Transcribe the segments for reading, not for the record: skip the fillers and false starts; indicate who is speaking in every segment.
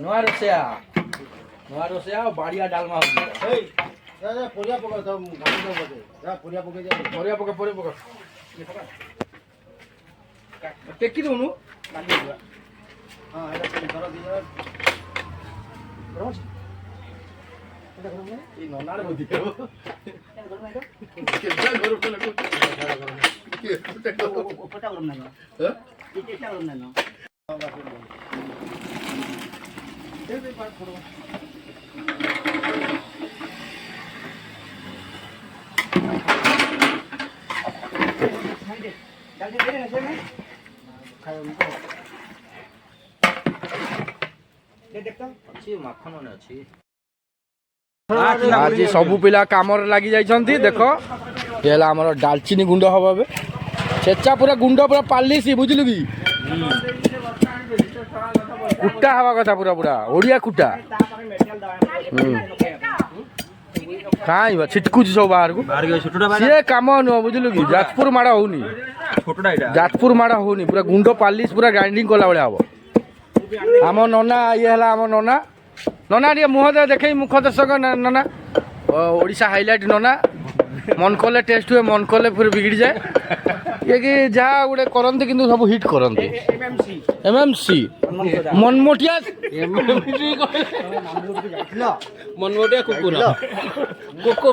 Speaker 1: ନୂଆ ରୋଷେଇଆ ଆଉ ବାଡ଼ିଆ ଡାଲମା ହଉଛି।
Speaker 2: ପରିବା ପକା ପରିବା ପକେଇ
Speaker 1: ଟେକି ଦଉନୁ।
Speaker 2: ହଁ
Speaker 1: ଏଇ ନନାରେ ବୁଦ୍ଧି आज सबू पिला काम लगी जाइछंती। देख ये हला हमर डालचीनी गुंड हबा बे चेचा पूरा गुंड पूरा पालिसी बुझलु की कुटा हवा कथा पूरा पूरा ओडिया कुटा काई बा छिटकुछ सब बाहर को से काम न बुझलु की जाजपुर माडा होनी छोटडा एटा जाजपुर माडा होनी पूरा गुंड पालिस पूरा ग्राइंडिंग कोला बळे हबो। आम नना ये हला आम नना नना टे मुह दे देखे मुख दर्शक नना ओडिशा हाइलाइट नना मन कले टेस्ट हुए मन कले फिर बिगड़ जाए ये कि जहाँ गोटे करते कि सब हिट करते एमएमसी मनमोटिया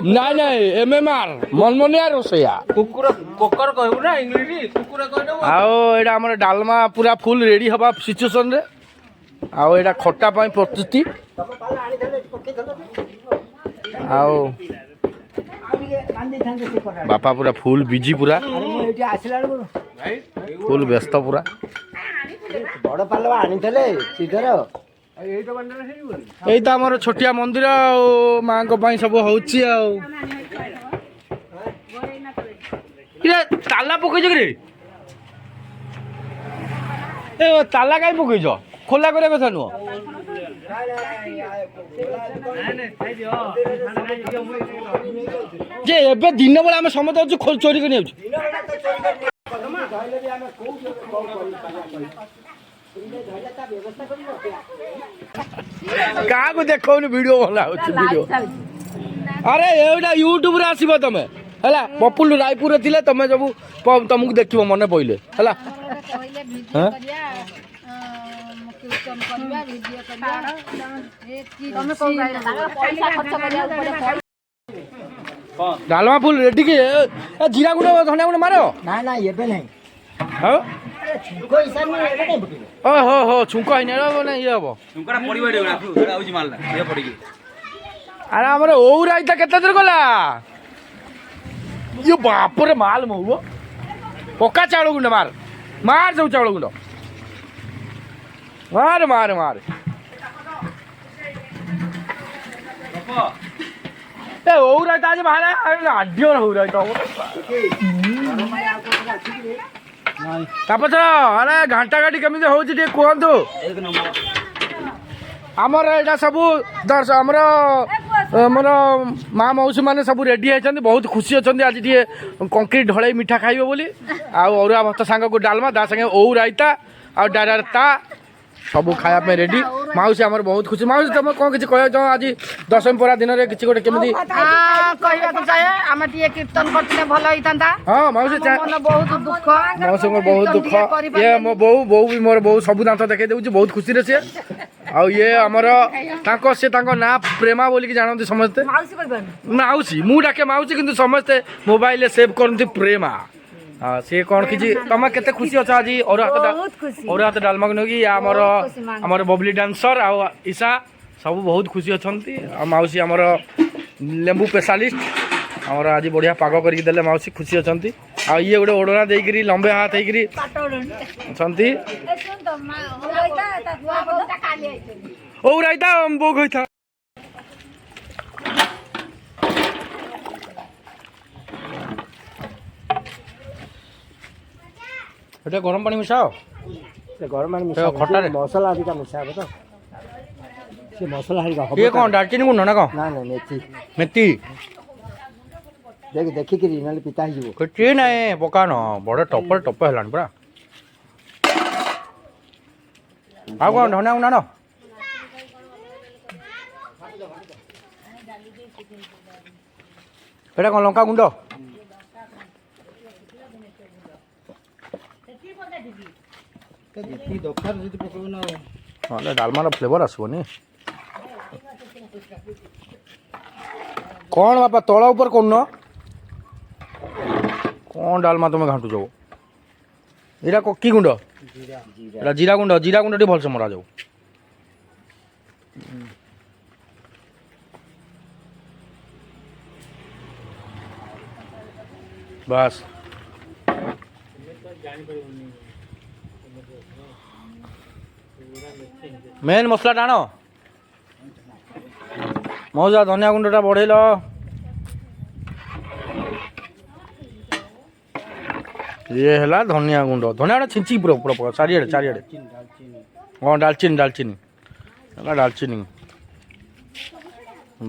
Speaker 1: ना ना एमएमआर मनमोनिया रोसैया आउ आम डालमा पूरा फुल रेडी हवा सिचुएसन रे आउ एटा खट्टा पाई प्रस्तुति आउ बापा पूरा फुल बिजी पूरा फुल व्यस्त पूरा
Speaker 2: बड़ पालवा आनिथले सीधर
Speaker 1: एई त हमर छोटिया मंदिर मां को पई सब होउची आ इरे ताला पकई जगरे ए ताला काई पकई जो खोला करे कथा नु जे एबे दिन बेला हम समझ होछु खोल चोरी कर नेउ का को देखौ न वीडियो वाला होछु वीडियो अरे एटा YouTube रे आसीबो तमे हला पपुल रायपुर रे थिले तमे सब तुमको देखिबो मने पहिले हला हां डालमा फुल रेडी के जीरा गुंड धनिया गुंड मारो
Speaker 2: ना ना एबे नहीं
Speaker 1: हां
Speaker 2: छुंको हिसाब में एबे नहीं पकेबे
Speaker 1: ओ हो हो छुंको हिने माने ये हबो
Speaker 3: छुंकरा पड़ी बैठे एटा होची माल ना ये पड़ी
Speaker 1: अरे हमरे ओ राइता केते दूर गला ये बाप रे माल महुबो पक्का चावल गुंड मार मार सब चावल गुंड मार मार मार ए ओ राइता आज बाहर आड्यो हो राइता तापस अरे घंटा गाड़ी केमिति होची टे कोहंतु
Speaker 3: एक नंबर
Speaker 1: आमर एटा सब दर्श आमर आमर माँ मौसी मैंने सब रेडी होती बहुत खुशी अच्छा आज टे कंक्रीट ढलाई मिठा खाइबे बोली आरुआ भात सांग को डालमा ता संगे ओ राइता आ डायरेक्ट सब खाया रेडी माउसी आमर बहुत खुशी माउसी तुम कौन किसी कह आज दशमी परा दिन में किसी गोटे केमी
Speaker 4: कीर्तन करते भल होता
Speaker 1: हाँ माउसी
Speaker 4: बहुत दुख
Speaker 1: माउसी बहुत दुख ये मो बो बो भी मोर बो सब दांत देखे दूसरी बहुत खुशी रे सी आ ये आमर से ना प्रेमा बोलिकी जानते समस्ते माउसी मु डाके माउसी किंतु समस्ते मोबाइल सेव करती प्रेमा हाँ सी कौन कि तुम केते खुशी अच्छा आज और हाथ डालमा कि आमर बबली डांसर आ ईशा सब बहुत खुशी अच्छा माउसी आमर लेंबू स्पेशलिस्ट आमर आज बढ़िया पाग करके माउसी खुशी अच्छा आ ये गोटे ओढ़ना देकरी लंबे हाथ होकरी ओ राइता बो गई एटा गरम पानी मिसाओ
Speaker 2: गरम पानी
Speaker 1: मिसाओ खट्टा रे
Speaker 2: मसाला आदिका मिसाबो तो से मसाला हरिका
Speaker 1: ये कौन दालचीनी गुंड ना कौन
Speaker 2: ना ना मेथी
Speaker 1: मेथी
Speaker 2: देख देखि कि नाले पिता ही जीवो
Speaker 1: कच्ची नहीं पका न बड़े टप हलान पूरा आ कौन धनिया गुंड न এটা কোন লঙ্কা গুন্ড
Speaker 2: ଯେତିକି ଦରକାର ଯଦି ପକେଇବ ନା ଆଉ।
Speaker 1: ନହେଲେ ଡାଲମାର ଫ୍ଲେଭର ଆସିବନି। କ'ଣ ବାପା ତଳ ଉପରେ କରୁନ? କ'ଣ ଡାଲମା ତମେ ଘାଣ୍ଟୁଛ? ଏଇଟା କି ଗୁଣ୍ଡ? ଏଇଟା ଜିରା ଗୁଣ୍ଡ। ଜିରା ଗୁଣ୍ଡ ଟିକେ ଭଲସେ ମରା ଯାଉ। ବାସ୍ ମେନ୍ ମସଲାଟା ଆଣ। ମଉଜା ଧନିଆ ଗୁଣ୍ଡଟା ବଢ଼େଇଲ। ଇଏ ହେଲା ଧନିଆ ଗୁଣ୍ଡ। ଧନିଆଟା ଛିଞ୍ଚିକି ପୁରା ପୁରା ପକା ଚାରିଆଡ଼େ ଚାରିଆଡ଼େ। ହଁ ଡାଲଚିନି ଡାଲଚିନି ହେଲା ଡାଲଚିନି।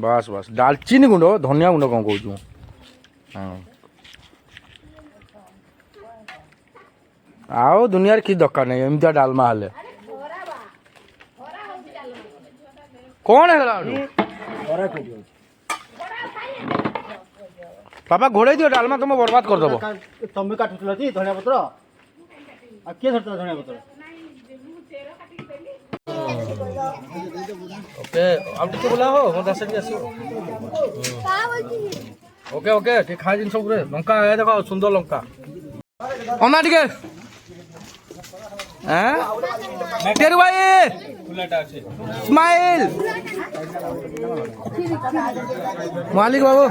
Speaker 1: ବାସ୍ ବାସ୍ ଡାଲଚିନି ଗୁଣ୍ଡ ଧନିଆ ଗୁଣ୍ଡ କ'ଣ କହୁଛୁ? ହଁ ଆଉ ଦୁନିଆରେ କିଛି ଦରକାର ନାହିଁ ଏମିତିଆ ଡାଲମା ହେଲେ। କ'ଣ ହେଇଗଲା? ବାପା ଘୋଡ଼େଇ ଦିଅ ଡାଲମା ତମେ ବର୍ବାଦ କରିଦେବ।
Speaker 2: ତମେ କାଟୁଥିଲ କି ଧଣିଆ ପତ୍ର? ଆଉ କିଏ ଧରିଥିଲା ଧଣିଆ ପତ୍ର?
Speaker 1: ଓକେ ଆଉ ଟିକେ ବୋଲା ହୋ ମୋ ଦାସ ଟିକେ ଆସିବ। ଓକେ ଓକେ ଟିକେ ଖାଇ ଜିନିଷ ଉପରେ ଲଙ୍କା ଏ ଦେଖ ସୁନ୍ଦର ଲଙ୍କା। ଅନା ଟିକେ ତେରୁ ଭାଇ ସ୍ମାଇଲ ମାଲିକ ବାବୁ